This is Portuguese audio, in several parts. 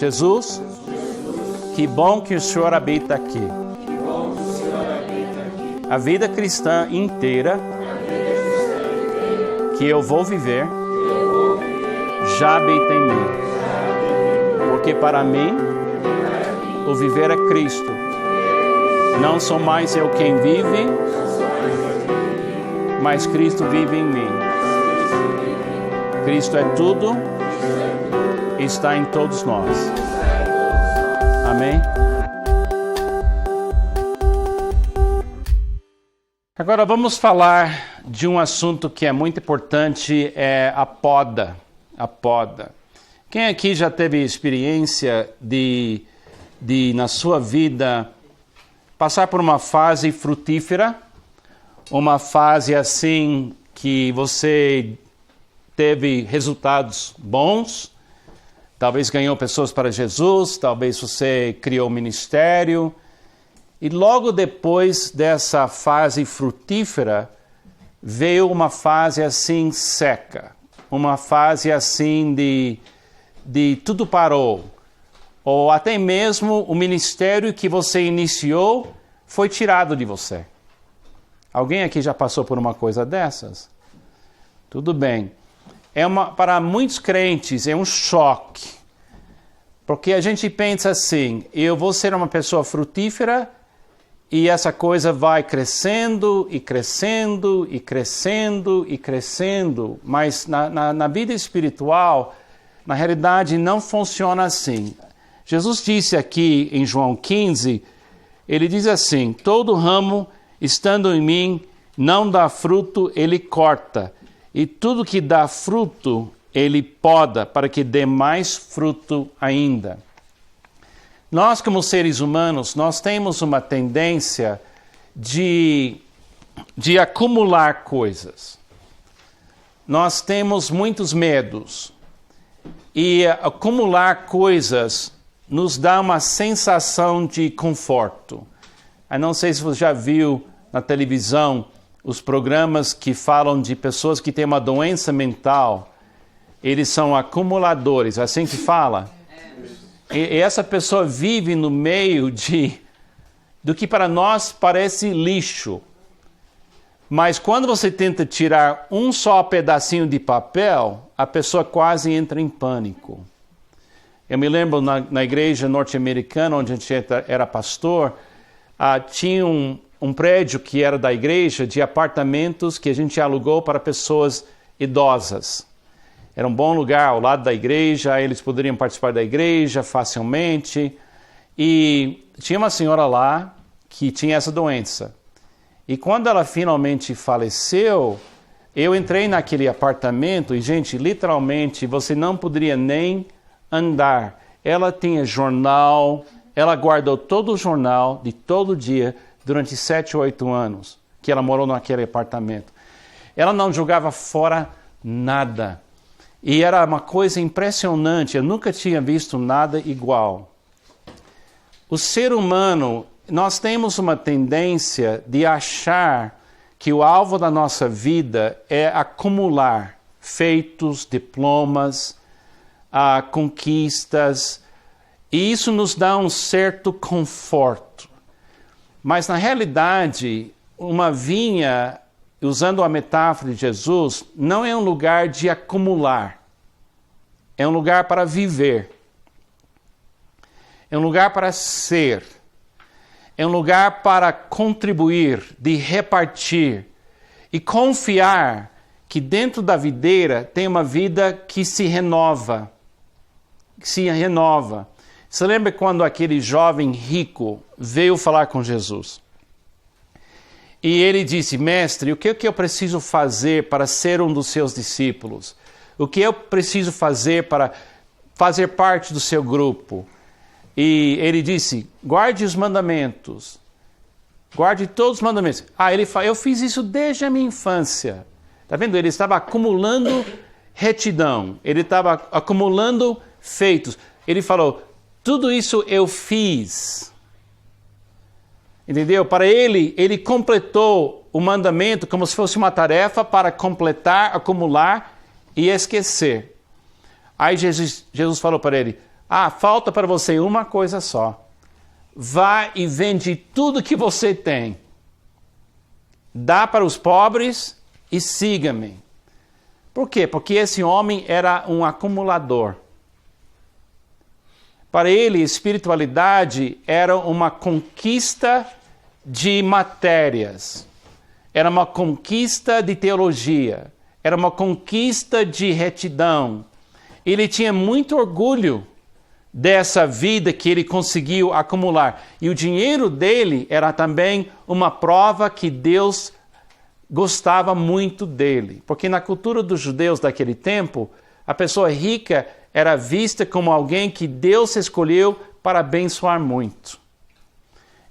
Jesus, que bom que o Senhor habita aqui. A vida cristã inteira que eu vou viver já habita em mim. Porque para mim, o viver é Cristo. Não sou mais eu quem vive, mas Cristo vive em mim. Cristo é tudo e está em todos nós. Amém? Agora vamos falar de um assunto que é muito importante, é a poda. A poda. Quem aqui já teve experiência de na sua vida, passar por uma fase frutífera? Uma fase assim que você teve resultados bons? Talvez ganhou pessoas para Jesus, talvez você criou um ministério. E logo depois dessa fase frutífera, veio uma fase assim seca. Uma fase assim de tudo parou. Ou até mesmo o ministério que você iniciou foi tirado de você. Alguém aqui já passou por uma coisa dessas? Tudo bem. Para muitos crentes é um choque. Porque a gente pensa assim, eu vou ser uma pessoa frutífera e essa coisa vai crescendo e crescendo e crescendo e crescendo. Mas na vida espiritual, na realidade não funciona assim. Jesus disse aqui em João 15, ele diz assim, todo ramo estando em mim não dá fruto, ele corta. E tudo que dá fruto, ele poda, para que dê mais fruto ainda. Nós, como seres humanos, nós temos uma tendência de acumular coisas. Nós temos muitos medos. E acumular coisas nos dá uma sensação de conforto. Eu não sei se você já viu na televisão os programas que falam de pessoas que têm uma doença mental. Eles são acumuladores, é assim que fala? E essa pessoa vive no meio do que para nós parece lixo. Mas quando você tenta tirar um só pedacinho de papel, a pessoa quase entra em pânico. Eu me lembro na igreja norte-americana, onde a gente era pastor, tinha um prédio que era da igreja, de apartamentos que a gente alugou para pessoas idosas. Era um bom lugar ao lado da igreja, eles poderiam participar da igreja facilmente. E tinha uma senhora lá que tinha essa doença. E quando ela finalmente faleceu, eu entrei naquele apartamento e, gente, literalmente, você não poderia nem andar. Ela tinha jornal, ela guardou todo o jornal de todo dia durante 7 ou 8 anos que ela morou naquele apartamento. Ela não jogava fora nada. E era uma coisa impressionante, eu nunca tinha visto nada igual. O ser humano, nós temos uma tendência de achar que o alvo da nossa vida é acumular feitos, diplomas, conquistas, e isso nos dá um certo conforto. Mas na realidade, uma vinha, usando a metáfora de Jesus, não é um lugar de acumular, é um lugar para viver, é um lugar para ser, é um lugar para contribuir, de repartir e confiar que dentro da videira tem uma vida que se renova. Você lembra quando aquele jovem rico veio falar com Jesus? E ele disse, mestre, o que eu preciso fazer para ser um dos seus discípulos? O que eu preciso fazer para fazer parte do seu grupo? E ele disse, guarde os mandamentos. Guarde todos os mandamentos. Ele fala, eu fiz isso desde a minha infância. Está vendo? Ele estava acumulando retidão. Ele estava acumulando feitos. Ele falou, tudo isso eu fiz. Entendeu? Para ele completou o mandamento como se fosse uma tarefa para completar, acumular e esquecer. Aí Jesus falou para ele, falta para você uma coisa só. Vá e vende tudo que você tem. Dá para os pobres e siga-me. Por quê? Porque esse homem era um acumulador. Para ele, espiritualidade era uma conquista de matérias. Era uma conquista de teologia. Era uma conquista de retidão. Ele tinha muito orgulho dessa vida que ele conseguiu acumular. E o dinheiro dele era também uma prova que Deus gostava muito dele. Porque na cultura dos judeus daquele tempo, a pessoa rica era vista como alguém que Deus escolheu para abençoar muito.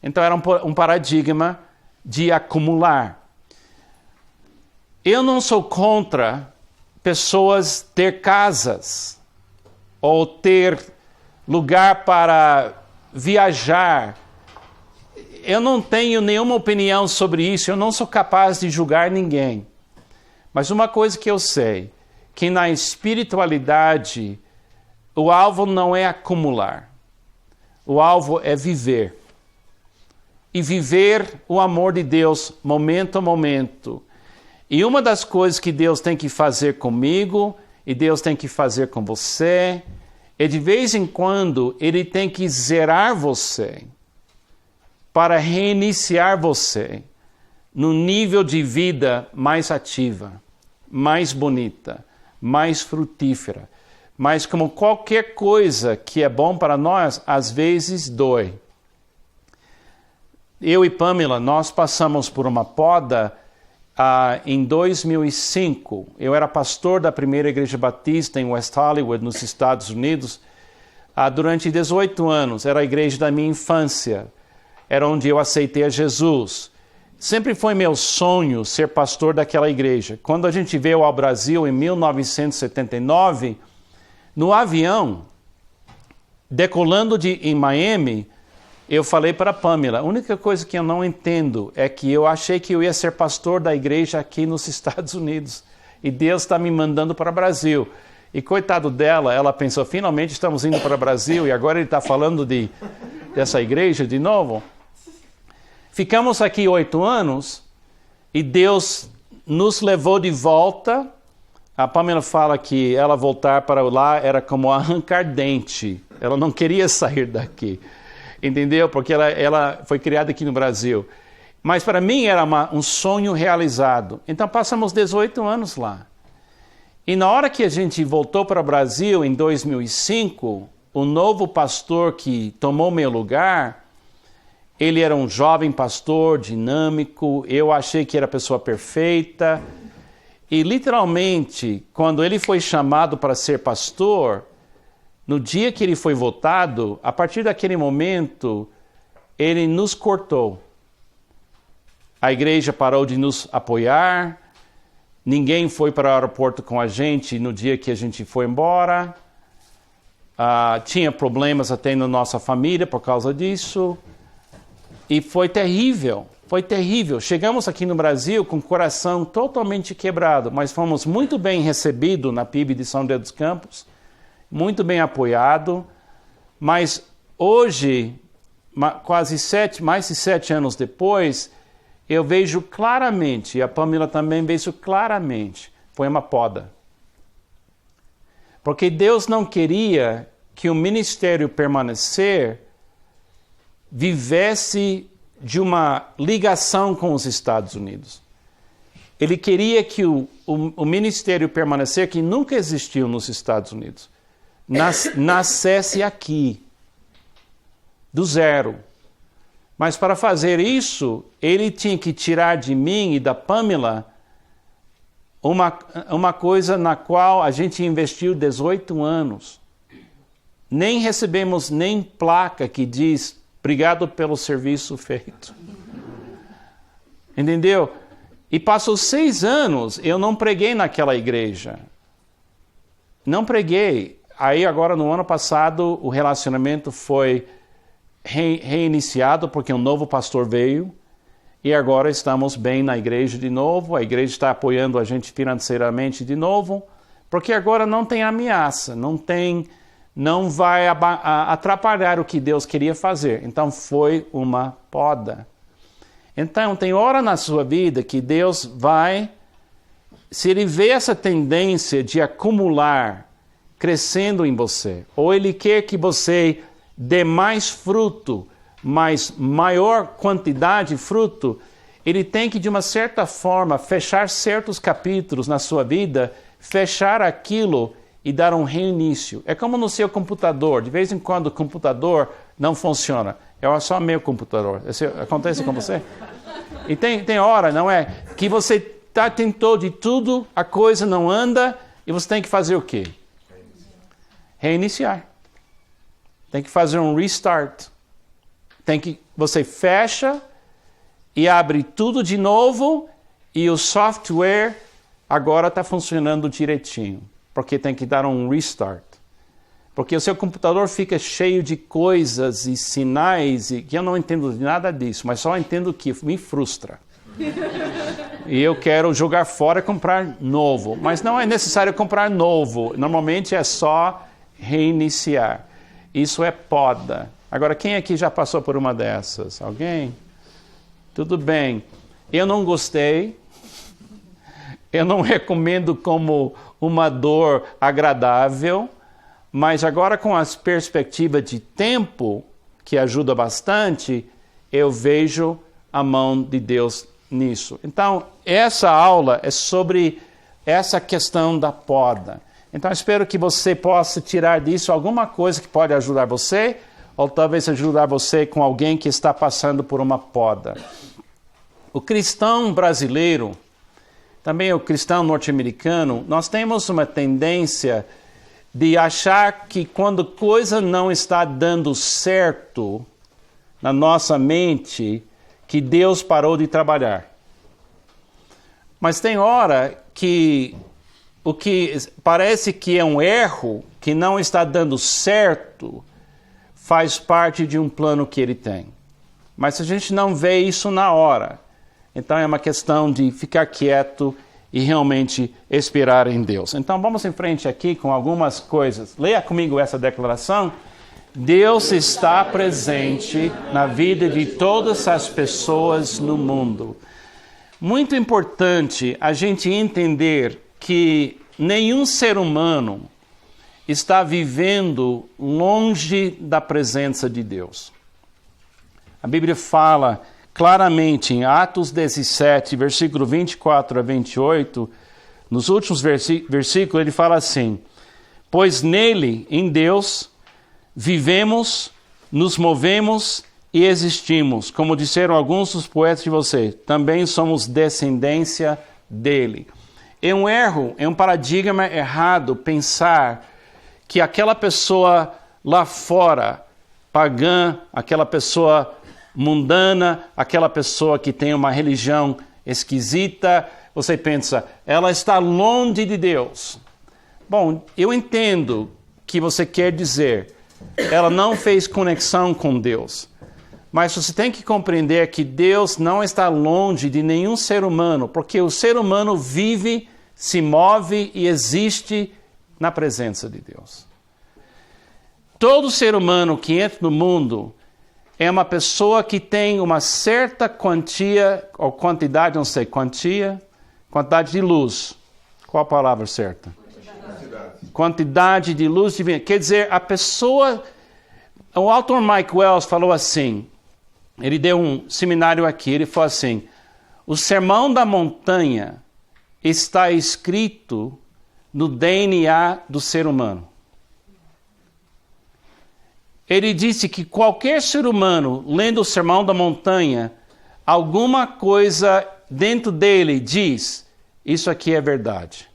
Então era um paradigma de acumular. Eu não sou contra pessoas ter casas ou ter lugar para viajar. Eu não tenho nenhuma opinião sobre isso, eu não sou capaz de julgar ninguém. Mas uma coisa que eu sei, que na espiritualidade o alvo não é acumular. O alvo é viver. E viver o amor de Deus momento a momento. E uma das coisas que Deus tem que fazer comigo, e Deus tem que fazer com você, é de vez em quando Ele tem que zerar você, para reiniciar você, num nível de vida mais ativa, mais bonita, mais frutífera. Mas como qualquer coisa que é bom para nós, às vezes dói. Eu e Pamela, nós passamos por uma poda em 2005. Eu era pastor da primeira igreja batista em West Hollywood, nos Estados Unidos, durante 18 anos. Era a igreja da minha infância. Era onde eu aceitei a Jesus. Sempre foi meu sonho ser pastor daquela igreja. Quando a gente veio ao Brasil em 1979, no avião, decolando em Miami, eu falei para a Pamela, a única coisa que eu não entendo é que eu achei que eu ia ser pastor da igreja aqui nos Estados Unidos. E Deus está me mandando para o Brasil. E coitado dela, ela pensou, finalmente estamos indo para o Brasil e agora ele está falando dessa igreja de novo. Ficamos aqui 8 anos e Deus nos levou de volta. A Pamela fala que ela voltar para lá era como arrancar dente. Ela não queria sair daqui. Entendeu? Porque ela foi criada aqui no Brasil. Mas para mim era um sonho realizado. Então passamos 18 anos lá. E na hora que a gente voltou para o Brasil, em 2005, o novo pastor que tomou meu lugar, ele era um jovem pastor, dinâmico, eu achei que era a pessoa perfeita. E literalmente, quando ele foi chamado para ser pastor, no dia que ele foi votado, a partir daquele momento, ele nos cortou. A igreja parou de nos apoiar, ninguém foi para o aeroporto com a gente no dia que a gente foi embora. Tinha problemas até na nossa família por causa disso. E foi terrível, foi terrível. Chegamos aqui no Brasil com o coração totalmente quebrado, mas fomos muito bem recebidos na PIB de São José dos Campos, muito bem apoiado, mas hoje, mais de 7 anos depois, eu vejo claramente, e a Pamela também vê isso claramente, foi uma poda. Porque Deus não queria que o ministério permanecer vivesse de uma ligação com os Estados Unidos. Ele queria que o ministério permanecer, que nunca existiu nos Estados Unidos, nascesse aqui, do zero. Mas para fazer isso, ele tinha que tirar de mim e da Pamela uma coisa na qual a gente investiu 18 anos. Nem recebemos nem placa que diz, obrigado pelo serviço feito. Entendeu? E passou 6 anos, eu não preguei naquela igreja. Não preguei. Aí agora no ano passado o relacionamento foi reiniciado porque um novo pastor veio e agora estamos bem na igreja de novo, a igreja está apoiando a gente financeiramente de novo, porque agora não tem ameaça, não tem não vai atrapalhar o que Deus queria fazer. Então foi uma poda. Então tem hora na sua vida que Deus vai, se Ele vê essa tendência de acumular, crescendo em você, ou Ele quer que você dê mais fruto, mas maior quantidade de fruto, Ele tem que, de uma certa forma, fechar certos capítulos na sua vida, fechar aquilo e dar um reinício. É como no seu computador. De vez em quando o computador não funciona. É só meu computador. Acontece com você? E tem hora, não é? Que você tentou de tudo, a coisa não anda, e você tem que fazer o quê? Reiniciar. Tem que fazer um restart. Você fecha e abre tudo de novo, e o software agora está funcionando direitinho. Porque tem que dar um restart. Porque o seu computador fica cheio de coisas e sinais, e que eu não entendo de nada disso, mas só entendo que me frustra. E eu quero jogar fora e comprar novo. Mas não é necessário comprar novo. Normalmente é só reiniciar. Isso é poda. Agora, quem aqui já passou por uma dessas? Alguém? Tudo bem. Eu não gostei. Eu não recomendo como uma dor agradável, mas agora com as perspectivas de tempo, que ajuda bastante, eu vejo a mão de Deus nisso. Então, essa aula é sobre essa questão da poda. Então, espero que você possa tirar disso alguma coisa que pode ajudar você, ou talvez ajudar você com alguém que está passando por uma poda. O cristão brasileiro, também o cristão norte-americano, nós temos uma tendência de achar que quando coisa não está dando certo na nossa mente, que Deus parou de trabalhar. Mas tem hora que o que parece que é um erro, que não está dando certo, faz parte de um plano que Ele tem. Mas a gente não vê isso na hora. Então é uma questão de ficar quieto e realmente esperar em Deus. Então vamos em frente aqui com algumas coisas. Leia comigo essa declaração. Deus está presente na vida de todas as pessoas no mundo. Muito importante a gente entender que nenhum ser humano está vivendo longe da presença de Deus. A Bíblia fala claramente em Atos 17, versículo 24 a 28, nos últimos versículos ele fala assim: pois nele, em Deus, vivemos, nos movemos e existimos. Como disseram alguns dos poetas de você, também somos descendência dele. É um erro, é um paradigma errado pensar que aquela pessoa lá fora, pagã, aquela pessoa mundana, aquela pessoa que tem uma religião esquisita, você pensa, ela está longe de Deus. Bom, eu entendo que você quer dizer, ela não fez conexão com Deus. Mas você tem que compreender que Deus não está longe de nenhum ser humano, porque o ser humano vive, se move e existe na presença de Deus. Todo ser humano que entra no mundo é uma pessoa que tem uma certa quantia, ou quantidade, não sei, quantidade de luz. Qual a palavra certa? Quantidade de luz divina. Quer dizer, a pessoa... O autor Mike Wells falou assim, ele deu um seminário aqui, ele falou assim, o Sermão da Montanha está escrito no DNA do ser humano. Ele disse que qualquer ser humano, lendo o Sermão da Montanha, alguma coisa dentro dele diz, isso aqui é verdade.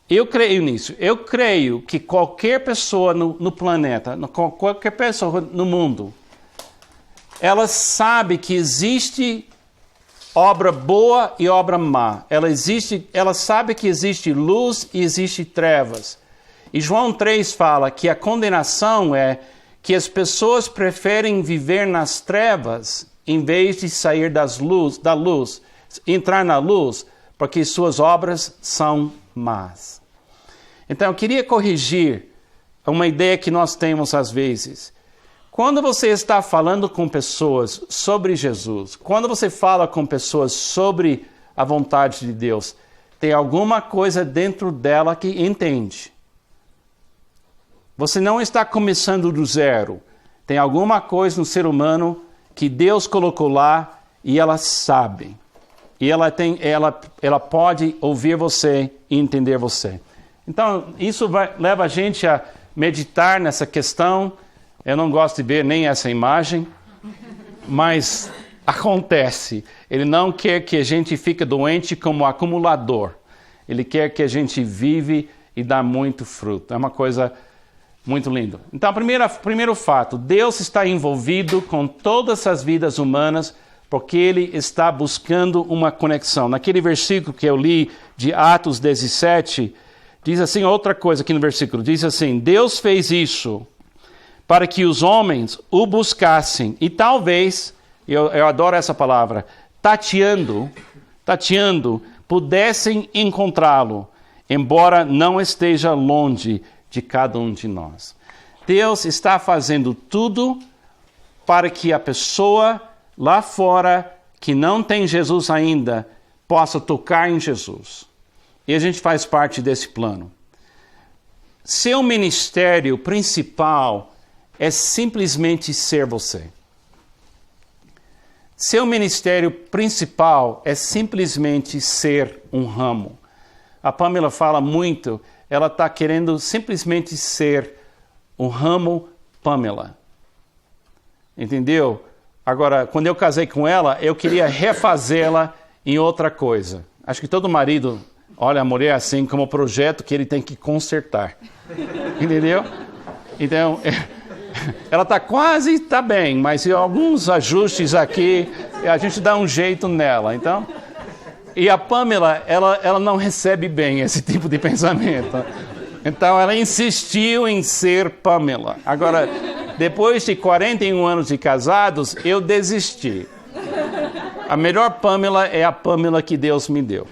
Eu creio nisso. Eu creio que qualquer pessoa no planeta, qualquer pessoa no mundo, ela sabe que existe obra boa e obra má. Ela sabe que existe luz e existe trevas. E João 3 fala que a condenação é que as pessoas preferem viver nas trevas em vez de sair da luz, entrar na luz, porque suas obras são más. Então eu queria corrigir uma ideia que nós temos às vezes. Quando você está falando com pessoas sobre Jesus, quando você fala com pessoas sobre a vontade de Deus, tem alguma coisa dentro dela que entende. Você não está começando do zero. Tem alguma coisa no ser humano que Deus colocou lá e ela sabe. E ela pode ouvir você e entender você. Então, isso leva a gente a meditar nessa questão. Eu não gosto de ver nem essa imagem, mas acontece. Ele não quer que a gente fique doente como acumulador. Ele quer que a gente vive e dá muito fruto. É uma coisa muito linda. Então, primeiro fato, Deus está envolvido com todas as vidas humanas porque Ele está buscando uma conexão. Naquele versículo que eu li de Atos 17, diz assim outra coisa aqui no versículo. Diz assim, Deus fez isso para que os homens o buscassem. E talvez, eu adoro essa palavra, tateando, pudessem encontrá-lo, embora não esteja longe de cada um de nós. Deus está fazendo tudo para que a pessoa lá fora, que não tem Jesus ainda, possa tocar em Jesus. E a gente faz parte desse plano. Seu ministério principal é simplesmente ser você. Seu ministério principal é simplesmente ser um ramo. A Pamela fala muito, ela está querendo simplesmente ser um ramo Pamela. Entendeu? Agora, quando eu casei com ela, eu queria refazê-la em outra coisa. Acho que todo marido olha a mulher assim como um projeto que ele tem que consertar. Entendeu? Então, ela está bem, mas alguns ajustes aqui, a gente dá um jeito nela. Então, e a Pamela, ela não recebe bem esse tipo de pensamento. Então, ela insistiu em ser Pamela. Agora, depois de 41 anos de casados, eu desisti. A melhor Pamela é a Pamela que Deus me deu.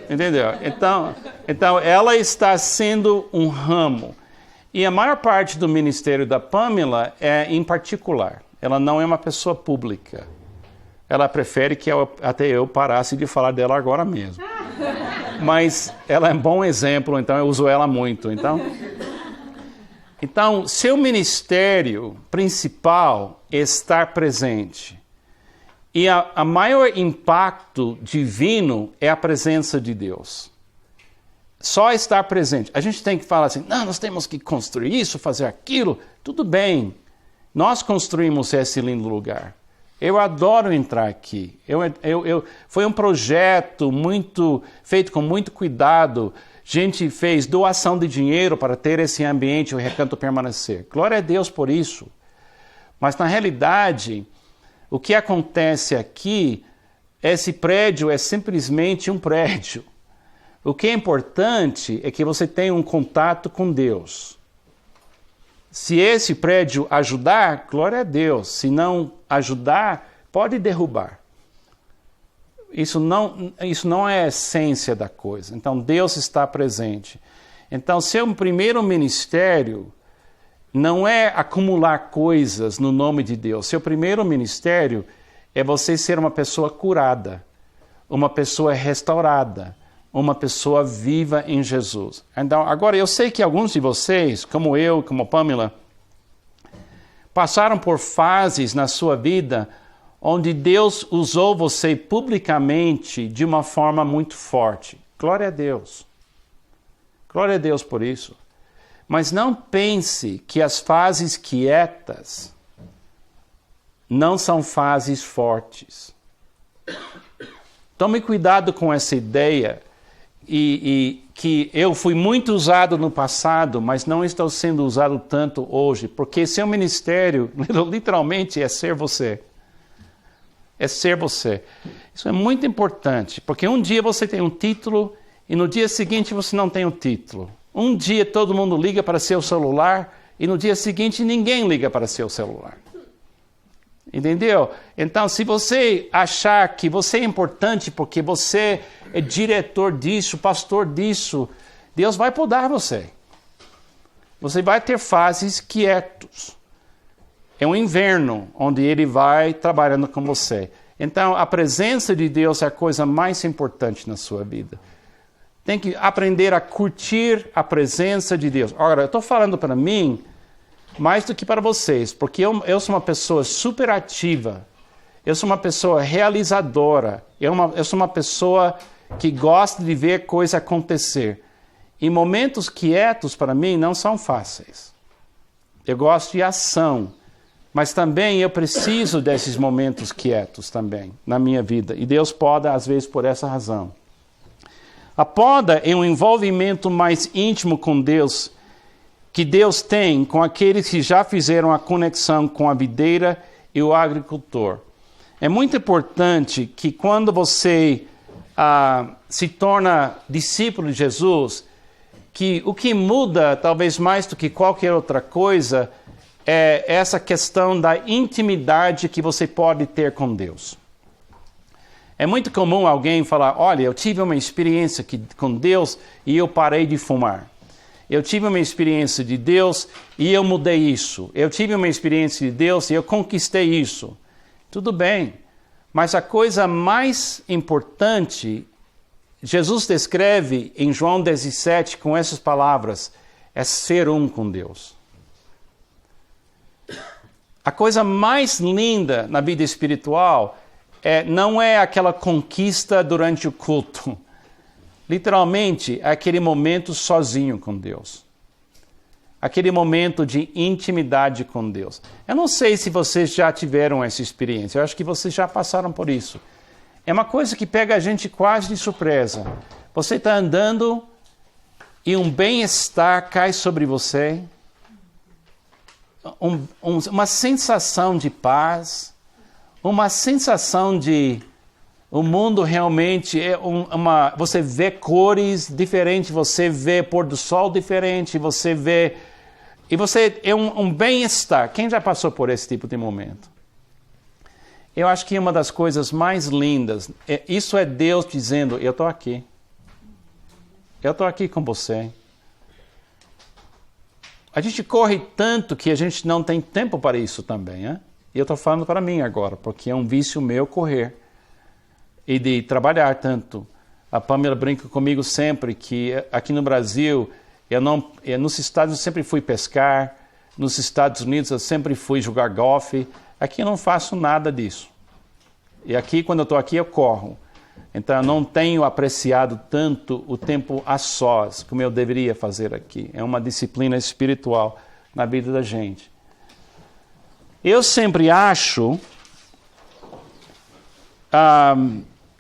Entendeu? Então ela está sendo um ramo. E a maior parte do ministério da Pamela é em particular. Ela não é uma pessoa pública. Ela prefere que até eu parasse de falar dela agora mesmo. Mas ela é um bom exemplo, então eu uso ela muito. Então, seu ministério principal é estar presente. E a maior impacto divino é a presença de Deus. Só estar presente. A gente tem que falar assim, não, nós temos que construir isso, fazer aquilo. Tudo bem, nós construímos esse lindo lugar. Eu adoro entrar aqui. Foi um projeto feito com muito cuidado. A gente fez doação de dinheiro para ter esse ambiente, o Recanto permanecer. Glória a Deus por isso. Mas, na realidade, o que acontece aqui, esse prédio é simplesmente um prédio. O que é importante é que você tenha um contato com Deus. Se esse prédio ajudar, glória a Deus. Se não ajudar, pode derrubar. Isso não é a essência da coisa. Então, Deus está presente. Então, seu primeiro ministério não é acumular coisas no nome de Deus. Seu primeiro ministério é você ser uma pessoa curada, uma pessoa restaurada, uma pessoa viva em Jesus. Então, agora, eu sei que alguns de vocês, como eu, como a Pamela, passaram por fases na sua vida onde Deus usou você publicamente de uma forma muito forte. Glória a Deus. Glória a Deus por isso. Mas não pense que as fases quietas não são fases fortes. Tome cuidado com essa ideia e que eu fui muito usado no passado, mas não estou sendo usado tanto hoje, porque seu ministério literalmente é ser você. É ser você. Isso é muito importante, porque um dia você tem um título e no dia seguinte você não tem o título. Um dia todo mundo liga para seu celular e no dia seguinte ninguém liga para seu celular. Entendeu? Então, se você achar que você é importante porque você é diretor disso, pastor disso, Deus vai podar você. Você vai ter fases quietos. É um inverno onde ele vai trabalhando com você. Então, a presença de Deus é a coisa mais importante na sua vida. Tem que aprender a curtir a presença de Deus. Agora, eu estou falando para mim mais do que para vocês, porque eu sou uma pessoa super ativa. Eu sou uma pessoa realizadora. Eu sou uma pessoa que gosta de ver coisa acontecer. E momentos quietos, para mim, não são fáceis. Eu gosto de ação. Mas também eu preciso desses momentos quietos também na minha vida. E Deus poda, às vezes, por essa razão. A poda é um envolvimento mais íntimo com Deus, que Deus tem com aqueles que já fizeram a conexão com a videira e o agricultor. É muito importante que quando você se torna discípulo de Jesus, que o que muda, talvez mais do que qualquer outra coisa, é essa questão da intimidade que você pode ter com Deus. É muito comum alguém falar, olha, eu tive uma experiência com Deus e eu parei de fumar. Eu tive uma experiência de Deus e eu mudei isso. Eu tive uma experiência de Deus e eu conquistei isso. Tudo bem, mas a coisa mais importante, Jesus descreve em João 17 com essas palavras, é ser um com Deus. A coisa mais linda na vida espiritual não é aquela conquista durante o culto. Literalmente, é aquele momento sozinho com Deus. Aquele momento de intimidade com Deus. Eu não sei se vocês já tiveram essa experiência. Eu acho que vocês já passaram por isso. É uma coisa que pega a gente quase de surpresa. Você está andando e um bem-estar cai sobre você. Uma sensação de paz. Uma sensação de... O mundo realmente é você vê cores diferentes, você vê pôr do sol diferente, você vê... E você é um bem-estar. Quem já passou por esse tipo de momento? Eu acho que uma das coisas mais lindas, isso é Deus dizendo, eu estou aqui. Eu estou aqui com você. A gente corre tanto que a gente não tem tempo para isso também, né? E eu estou falando para mim agora, porque é um vício meu correr. E de trabalhar tanto. A Pamela brinca comigo sempre que aqui no Brasil, nos Estados Unidos eu sempre fui pescar, nos Estados Unidos eu sempre fui jogar golfe, aqui eu não faço nada disso. E aqui, quando eu estou aqui, eu corro. Então eu não tenho apreciado tanto o tempo a sós, como eu deveria fazer aqui. É uma disciplina espiritual na vida da gente. Eu sempre acho...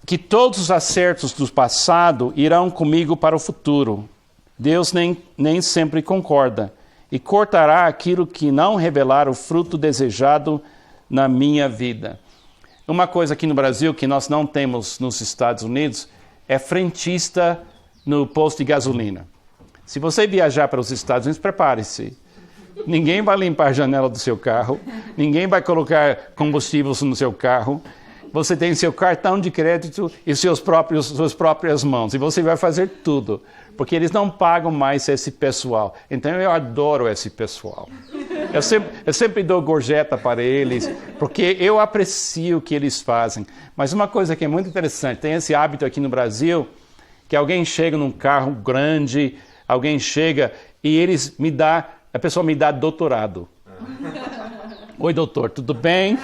que todos os acertos do passado irão comigo para o futuro. Deus nem sempre concorda e cortará aquilo que não revelar o fruto desejado na minha vida. Uma coisa aqui no Brasil que nós não temos nos Estados Unidos é frentista no posto de gasolina. Se você viajar para os Estados Unidos, prepare-se. Ninguém vai limpar a janela do seu carro, ninguém vai colocar combustível no seu carro. Você tem seu cartão de crédito e suas próprias mãos. E você vai fazer tudo. Porque eles não pagam mais esse pessoal. Então eu adoro esse pessoal. Eu sempre dou gorjeta para eles. Porque eu aprecio o que eles fazem. Mas uma coisa que é muito interessante. Tem esse hábito aqui no Brasil. Que alguém chega num carro grande. Alguém chega e a pessoa me dá doutorado. Oi, doutor, tudo bem?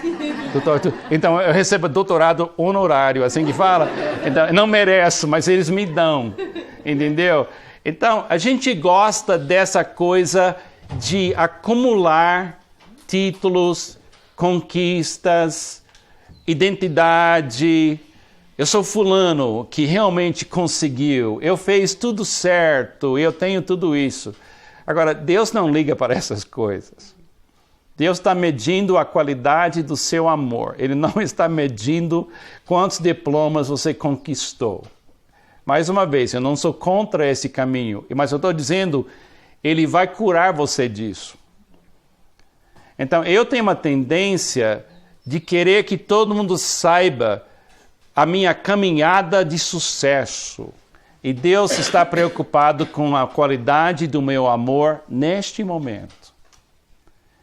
Então, eu recebo doutorado honorário, assim que fala. Então, não mereço, mas eles me dão, entendeu? Então, a gente gosta dessa coisa de acumular títulos, conquistas, identidade. Eu sou fulano que realmente conseguiu, eu fiz tudo certo, eu tenho tudo isso. Agora, Deus não liga para essas coisas. Deus está medindo a qualidade do seu amor. Ele não está medindo quantos diplomas você conquistou. Mais uma vez, eu não sou contra esse caminho, mas eu estou dizendo, Ele vai curar você disso. Então, eu tenho uma tendência de querer que todo mundo saiba a minha caminhada de sucesso. E Deus está preocupado com a qualidade do meu amor neste momento.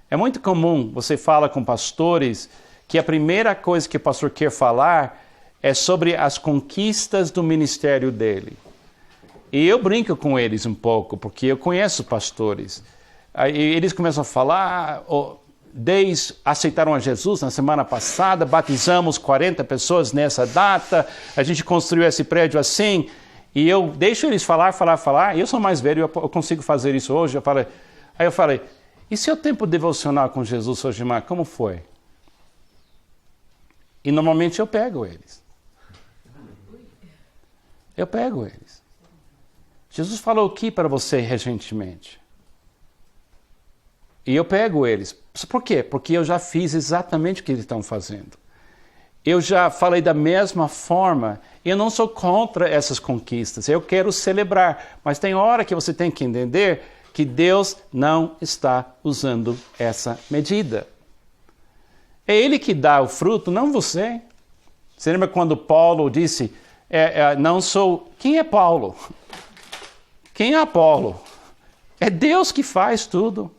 É muito comum, você fala com pastores, que a primeira coisa que o pastor quer falar é sobre as conquistas do ministério dele. E eu brinco com eles um pouco, porque eu conheço pastores. Aí eles começam a falar, aceitaram a Jesus na semana passada, batizamos 40 pessoas nessa data, a gente construiu esse prédio assim, e eu deixo eles falar, eu sou mais velho, eu consigo fazer isso hoje. Aí eu falei, e seu tempo devocional com Jesus hoje, irmã, como foi? E normalmente eu pego eles. Jesus falou o que para você recentemente? E eu pego eles. Por quê? Porque eu já fiz exatamente o que eles estão fazendo. Eu já falei da mesma forma. Eu não sou contra essas conquistas. Eu quero celebrar. Mas tem hora que você tem que entender que Deus não está usando essa medida. É Ele que dá o fruto, não você. Você lembra quando Paulo disse, não sou... Quem é Paulo? Quem é Apolo? É Deus que faz tudo.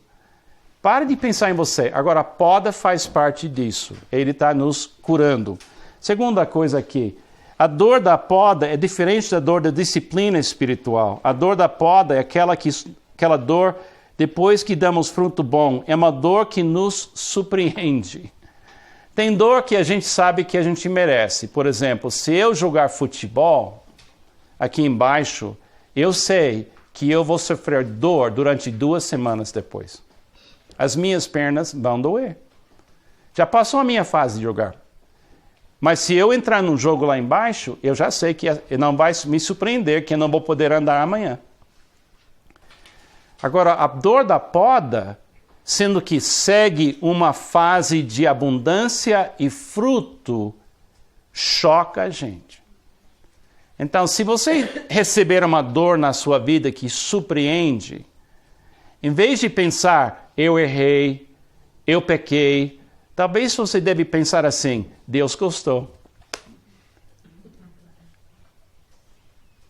Pare de pensar em você. Agora, a poda faz parte disso. Ele está nos curando. Segunda coisa aqui. A dor da poda é diferente da dor da disciplina espiritual. A dor da poda é aquela dor depois que damos fruto bom. É uma dor que nos surpreende. Tem dor que a gente sabe que a gente merece. Por exemplo, se eu jogar futebol aqui embaixo, eu sei que eu vou sofrer dor durante 2 semanas depois. As minhas pernas vão doer. Já passou a minha fase de jogar. Mas se eu entrar num jogo lá embaixo, eu já sei que não vai me surpreender, que eu não vou poder andar amanhã. Agora, a dor da poda, sendo que segue uma fase de abundância e fruto, choca a gente. Então, se você receber uma dor na sua vida que surpreende, em vez de pensar, eu errei, eu pequei, talvez você deve pensar assim, Deus gostou.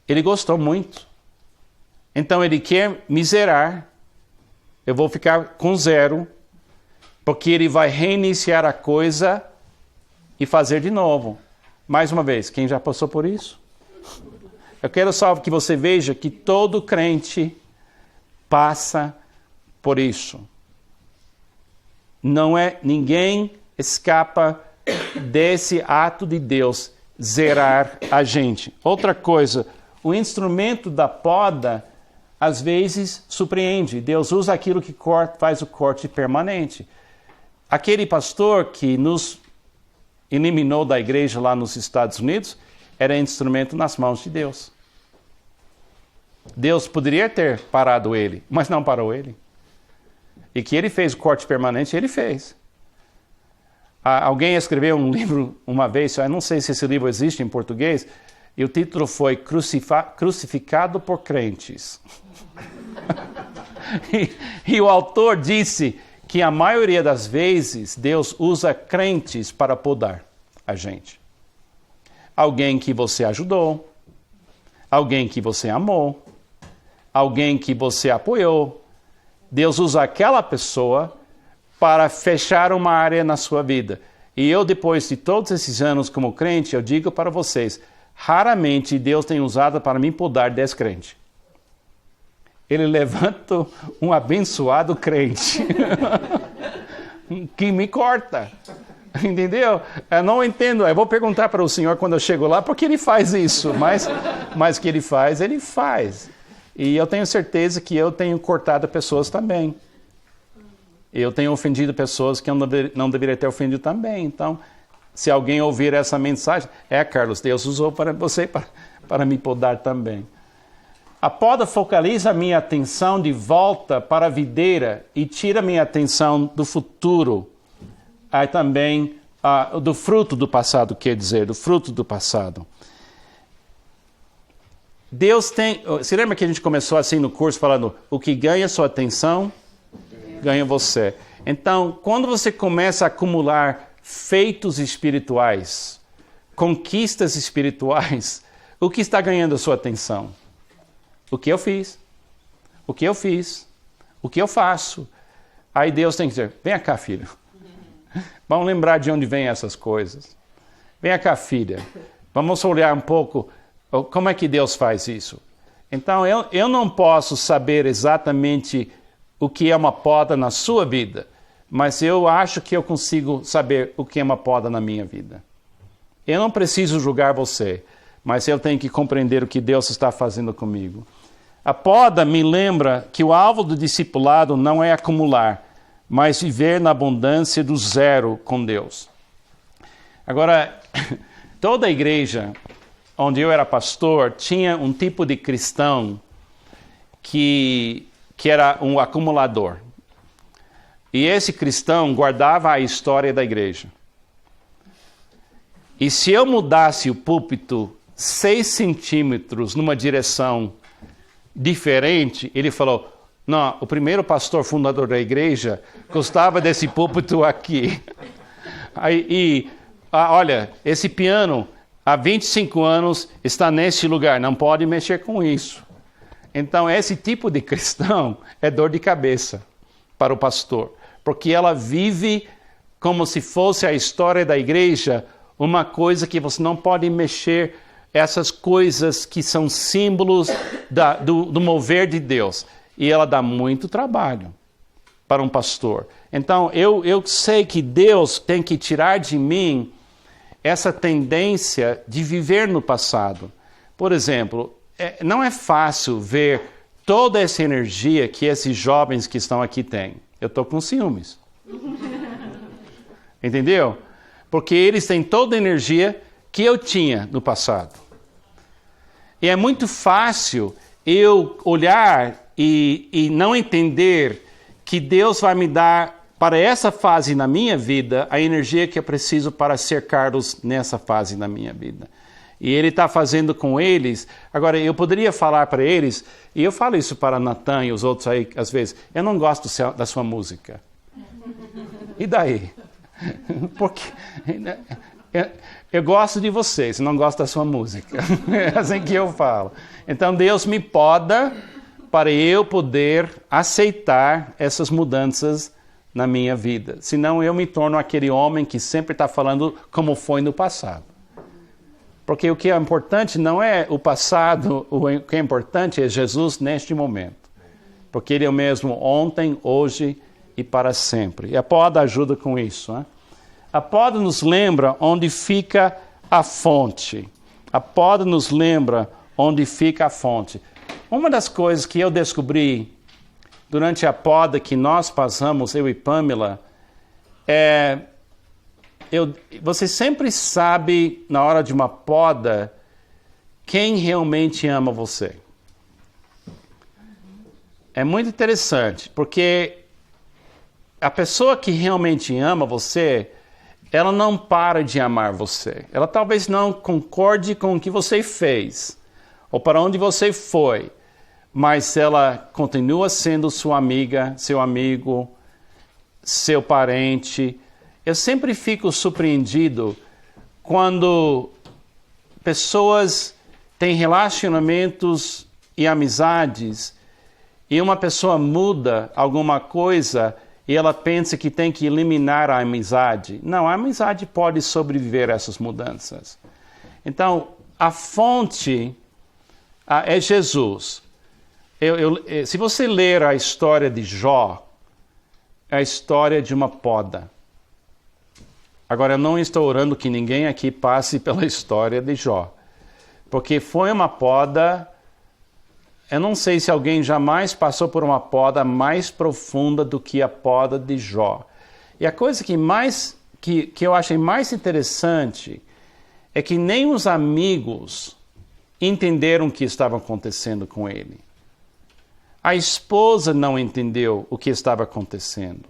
Ele gostou muito. Então Ele quer me zerar. Eu vou ficar com 0, porque Ele vai reiniciar a coisa e fazer de novo. Mais uma vez, quem já passou por isso? Eu quero só que você veja que todo crente passa por isso. Ninguém escapa desse ato de Deus zerar a gente. Outra coisa, o instrumento da poda às vezes surpreende. Deus usa aquilo que faz o corte permanente. Aquele pastor que nos eliminou da igreja lá nos Estados Unidos era instrumento nas mãos de Deus. Deus poderia ter parado ele, mas não parou ele. E que ele fez o corte permanente, ele fez. Alguém escreveu um livro uma vez, eu não sei se esse livro existe em português, e o título foi Crucificado por Crentes. e o autor disse que a maioria das vezes Deus usa crentes para podar a gente. Alguém que você ajudou, alguém que você amou, alguém que você apoiou. Deus usa aquela pessoa para fechar uma área na sua vida. E eu, depois de todos esses anos como crente, eu digo para vocês, raramente Deus tem usado para me podar descrente. Ele levanta um abençoado crente que me corta. Entendeu? Eu não entendo. Eu vou perguntar para o Senhor quando eu chego lá, por que Ele faz isso? Mas que Ele faz, Ele faz. E eu tenho certeza que eu tenho cortado pessoas também. Eu tenho ofendido pessoas que eu não deveria ter ofendido também. Então, se alguém ouvir essa mensagem, Carlos, Deus usou para você para me podar também. A poda focaliza a minha atenção de volta para a videira e tira a minha atenção do futuro. Aí também do fruto do passado, quer dizer, do fruto do passado. Deus tem... Você lembra que a gente começou assim no curso falando o que ganha sua atenção, ganha você. Então, quando você começa a acumular feitos espirituais, conquistas espirituais, o que está ganhando a sua atenção? o que eu fiz, o que eu fiz, o que eu faço. Aí Deus tem que dizer, vem cá, filho. Vamos lembrar de onde vêm essas coisas. Vem cá, filha. Vamos olhar um pouco como é que Deus faz isso. Então, eu não posso saber exatamente o que é uma poda na sua vida, mas eu acho que eu consigo saber o que é uma poda na minha vida. Eu não preciso julgar você, mas eu tenho que compreender o que Deus está fazendo comigo. A poda me lembra que o alvo do discipulado não é acumular, mas viver na abundância do zero com Deus. Agora, toda a igreja onde eu era pastor tinha um tipo de cristão que era um acumulador. E esse cristão guardava a história da igreja. E se eu mudasse o púlpito 6 centímetros numa direção diferente, ele falou, não, o primeiro pastor fundador da igreja gostava desse púlpito aqui. Olha, esse piano há 25 anos está nesse lugar, não pode mexer com isso. Então, esse tipo de cristão é dor de cabeça para o pastor, porque ela vive como se fosse a história da igreja, uma coisa que você não pode mexer, essas coisas que são símbolos do mover de Deus. E ela dá muito trabalho para um pastor. Então, eu sei que Deus tem que tirar de mim essa tendência de viver no passado. Por exemplo, não é fácil ver toda essa energia que esses jovens que estão aqui têm. Eu estou com ciúmes. Entendeu? Porque eles têm toda a energia que eu tinha no passado. E é muito fácil eu olhar e não entender que Deus vai me dar para essa fase na minha vida a energia que eu preciso para cercá-los nessa fase na minha vida. E Ele está fazendo com eles. Agora, eu poderia falar para eles, e eu falo isso para Natan e os outros aí, às vezes, eu não gosto da sua música. E daí? Porque eu gosto de vocês, não gosto da sua música. É assim que eu falo. Então, Deus me poda para eu poder aceitar essas mudanças na minha vida. Senão eu me torno aquele homem que sempre está falando como foi no passado. Porque o que é importante não é o passado, o que é importante é Jesus neste momento. Porque Ele é o mesmo ontem, hoje e para sempre. E a poda ajuda com isso. Né? A poda nos lembra onde fica a fonte. A poda nos lembra onde fica a fonte. Uma das coisas que eu descobri durante a poda que nós passamos, eu e Pamela, você sempre sabe, na hora de uma poda, quem realmente ama você. É muito interessante, porque a pessoa que realmente ama você, ela não para de amar você. Ela talvez não concorde com o que você fez, ou para onde você foi, mas ela continua sendo sua amiga, seu amigo, seu parente. Eu sempre fico surpreendido quando pessoas têm relacionamentos e amizades e uma pessoa muda alguma coisa e ela pensa que tem que eliminar a amizade. Não, a amizade pode sobreviver a essas mudanças. Então, a fonte é Jesus. Se você ler a história de Jó, é a história de uma poda. Agora, eu não estou orando que ninguém aqui passe pela história de Jó. Porque foi uma poda. Eu não sei se alguém jamais passou por uma poda mais profunda do que a poda de Jó. E a coisa que eu achei mais interessante é que nem os amigos entenderam o que estava acontecendo com ele. A esposa não entendeu o que estava acontecendo.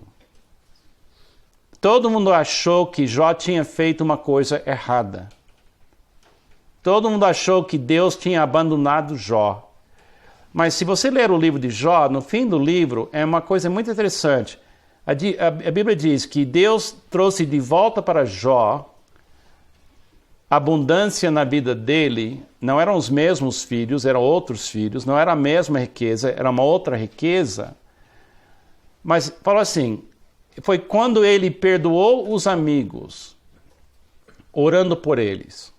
Todo mundo achou que Jó tinha feito uma coisa errada. Todo mundo achou que Deus tinha abandonado Jó. Mas se você ler o livro de Jó, no fim do livro, é uma coisa muito interessante. A Bíblia diz que Deus trouxe de volta para Jó abundância na vida dele, não eram os mesmos filhos, eram outros filhos, não era a mesma riqueza, era uma outra riqueza. Mas falou assim, foi quando ele perdoou os amigos, orando por eles.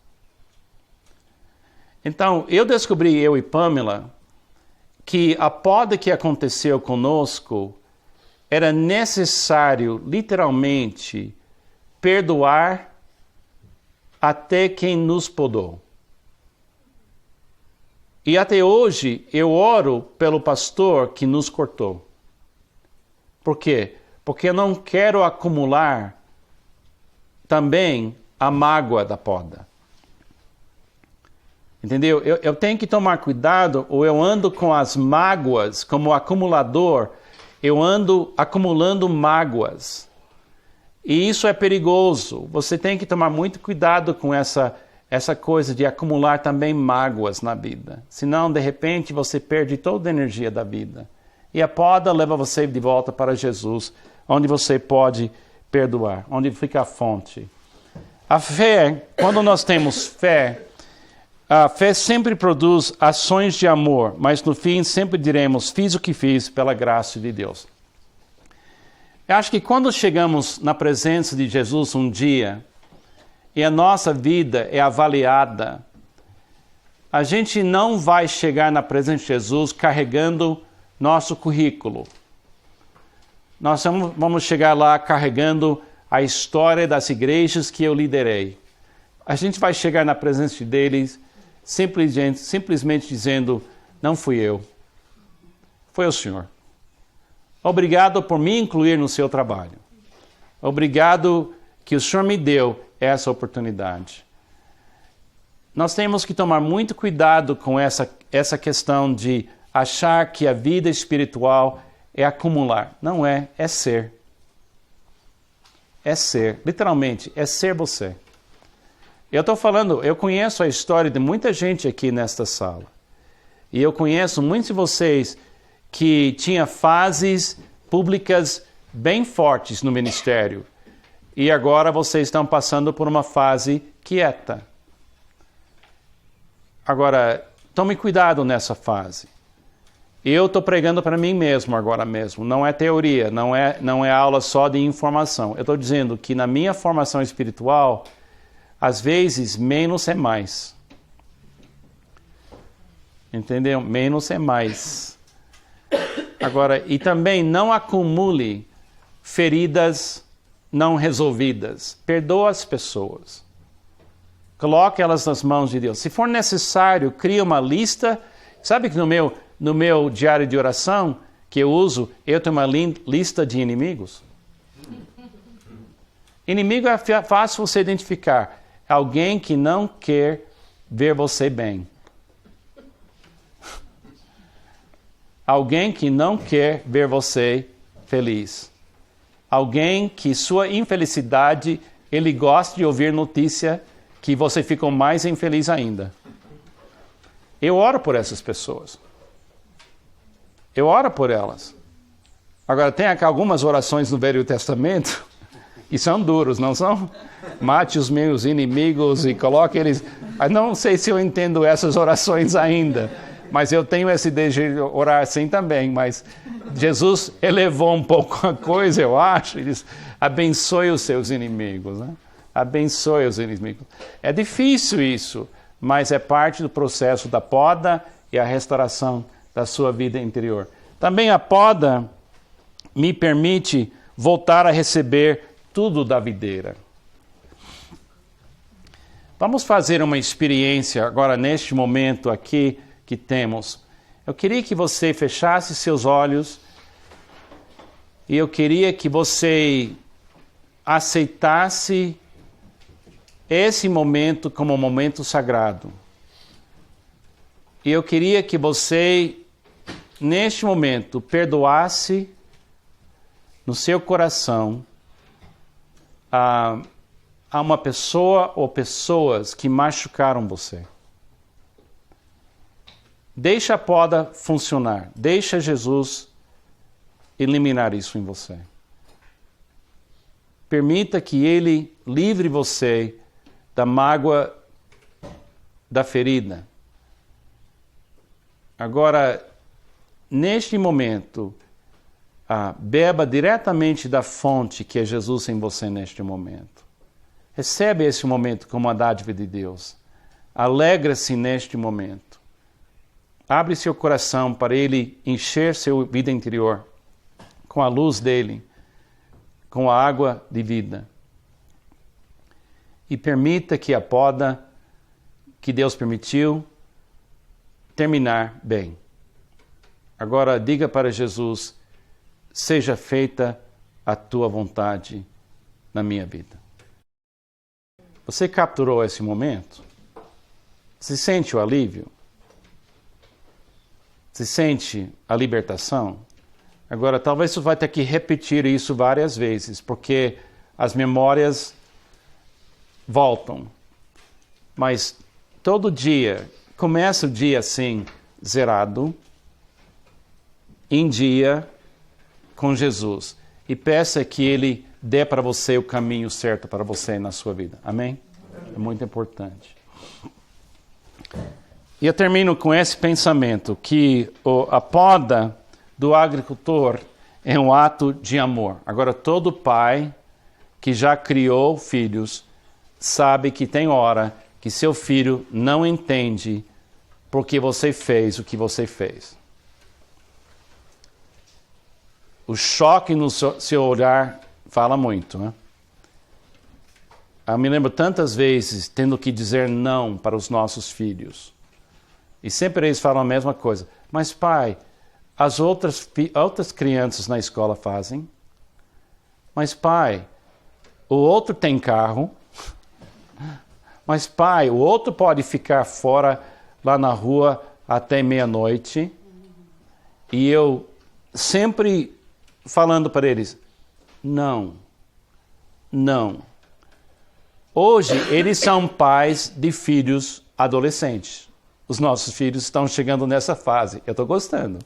Então, eu descobri, eu e Pamela, que a poda que aconteceu conosco era necessário, literalmente, perdoar até quem nos podou. E até hoje eu oro pelo pastor que nos cortou. Por quê? Porque eu não quero acumular também a mágoa da poda. Entendeu? Eu tenho que tomar cuidado, ou eu ando com as mágoas como acumulador, eu ando acumulando mágoas. E isso é perigoso. Você tem que tomar muito cuidado com essa coisa de acumular também mágoas na vida. Senão, de repente, você perde toda a energia da vida. E a poda leva você de volta para Jesus, onde você pode perdoar, onde fica a fonte. A fé, quando nós temos fé, a fé sempre produz ações de amor, mas no fim sempre diremos, fiz o que fiz pela graça de Deus. Eu acho que quando chegamos na presença de Jesus um dia, e a nossa vida é avaliada, a gente não vai chegar na presença de Jesus carregando nosso currículo. Nós vamos chegar lá carregando a história das igrejas que eu liderei. A gente vai chegar na presença deles simplesmente dizendo, não fui eu, foi o Senhor. Obrigado por me incluir no seu trabalho. Obrigado que o Senhor me deu essa oportunidade. Nós temos que tomar muito cuidado com essa questão de achar que a vida espiritual é acumular. Não é, é ser. É ser, literalmente, é ser você. Eu estou falando, eu conheço a história de muita gente aqui nesta sala. E eu conheço muitos de vocês que tinham fases públicas bem fortes no ministério. E agora vocês estão passando por uma fase quieta. Agora, tome cuidado nessa fase. Eu estou pregando para mim mesmo agora mesmo. Não é teoria, não é aula só de informação. Eu estou dizendo que na minha formação espiritual, às vezes, menos é mais. Entendeu? Menos é mais. Agora, e também não acumule feridas não resolvidas. Perdoa as pessoas. Coloque elas nas mãos de Deus. Se for necessário, crie uma lista. Sabe que no meu diário de oração que eu uso, eu tenho uma lista de inimigos? Inimigo é fácil você identificar. Alguém que não quer ver você bem. Alguém que não quer ver você feliz. Alguém que sua infelicidade, ele gosta de ouvir notícia que você ficou mais infeliz ainda. Eu oro por essas pessoas. Eu oro por elas. Agora, tem aqui algumas orações no Velho Testamento que são duros, não são? Mate os meus inimigos e coloque eles... Eu não sei se eu entendo essas orações ainda, mas eu tenho esse desejo de orar assim também. Mas Jesus elevou um pouco a coisa, eu acho. Ele diz, abençoe os seus inimigos. Né? Abençoe os inimigos. É difícil isso, mas é parte do processo da poda e a restauração da sua vida interior. Também a poda me permite voltar a receber tudo da videira. Vamos fazer uma experiência agora neste momento aqui que temos. Eu queria que você fechasse seus olhos e eu queria que você aceitasse esse momento como um momento sagrado. E eu queria que você, neste momento, perdoasse no seu coração a uma pessoa ou pessoas que machucaram você. Deixa a poda funcionar. Deixa Jesus eliminar isso em você. Permita que Ele livre você da mágoa, da ferida. Agora, neste momento, beba diretamente da fonte que é Jesus em você neste momento. Recebe esse momento como uma dádiva de Deus. Alegra-se neste momento. Abre seu coração para Ele encher sua vida interior com a luz dEle, com a água de vida. E permita que a poda que Deus permitiu terminar bem. Agora diga para Jesus: seja feita a tua vontade na minha vida. Você capturou esse momento? Você sente o alívio? Você sente a libertação? Agora, talvez você vai ter que repetir isso várias vezes, porque as memórias voltam. Mas todo dia, começa o dia assim, zerado, em dia, com Jesus. E peça que Ele dê para você o caminho certo para você na sua vida. Amém? É muito importante. E eu termino com esse pensamento, que a poda do agricultor é um ato de amor. Agora, todo pai que já criou filhos sabe que tem hora que seu filho não entende porque você fez o que você fez. O choque no seu olhar fala muito, né? Eu me lembro tantas vezes tendo que dizer não para os nossos filhos. E sempre eles falam a mesma coisa. Mas pai, as outras crianças na escola fazem. Mas pai, o outro tem carro. Mas pai, o outro pode ficar fora lá na rua até meia-noite. E eu sempre falando para eles, não. Hoje, eles são pais de filhos adolescentes. Os nossos filhos estão chegando nessa fase. Eu estou gostando.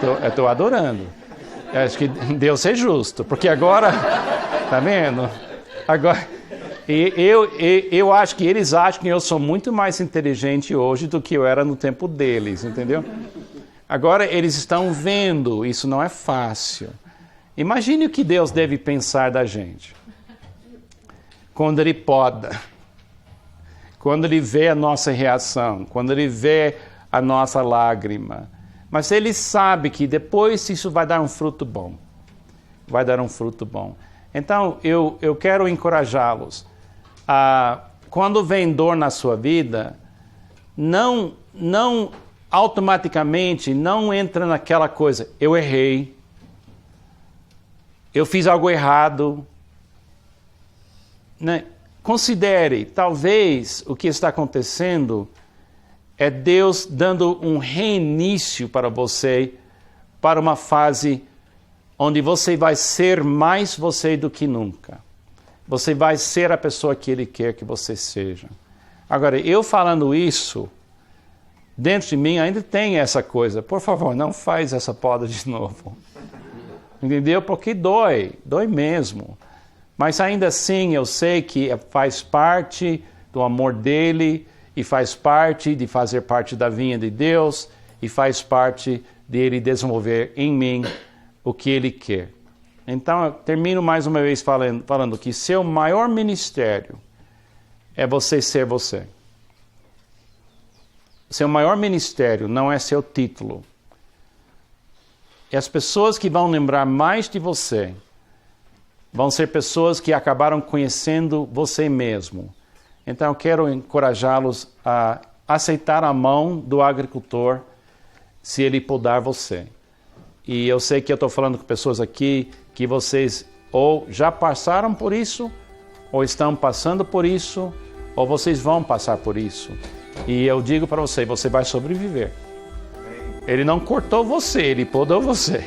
Eu estou adorando. Eu acho que Deus é justo. Porque agora, tá vendo? Agora, eu acho que eles acham que eu sou muito mais inteligente hoje do que eu era no tempo deles, entendeu? Agora eles estão vendo, isso não é fácil. Imagine o que Deus deve pensar da gente. Quando Ele poda, quando Ele vê a nossa reação, quando Ele vê a nossa lágrima. Mas Ele sabe que depois isso vai dar um fruto bom. Vai dar um fruto bom. Então, eu quero encorajá-los. Quando vem dor na sua vida, não automaticamente, não entra naquela coisa, eu errei, eu fiz algo errado. Né? Considere, talvez o que está acontecendo é Deus dando um reinício para você, para uma fase onde você vai ser mais você do que nunca. Você vai ser a pessoa que Ele quer que você seja. Agora, eu falando isso, dentro de mim ainda tem essa coisa. Por favor, não faz essa poda de novo. Entendeu? Porque dói mesmo. Mas ainda assim eu sei que faz parte do amor dEle e faz parte de fazer parte da vinha de Deus e faz parte dEle desenvolver em mim o que Ele quer. Então eu termino mais uma vez falando que seu maior ministério é você ser você. Seu maior ministério não é seu título. E as pessoas que vão lembrar mais de você vão ser pessoas que acabaram conhecendo você mesmo. Então eu quero encorajá-los a aceitar a mão do agricultor se ele podar você. E eu sei que eu estou falando com pessoas aqui que vocês ou já passaram por isso, ou estão passando por isso, ou vocês vão passar por isso. E eu digo para você, você vai sobreviver. Ele não cortou você, Ele podou você.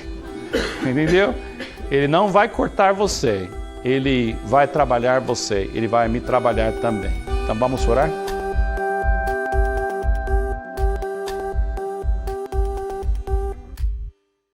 Entendeu? Ele não vai cortar você. Ele vai trabalhar você. Ele vai me trabalhar também. Então vamos orar?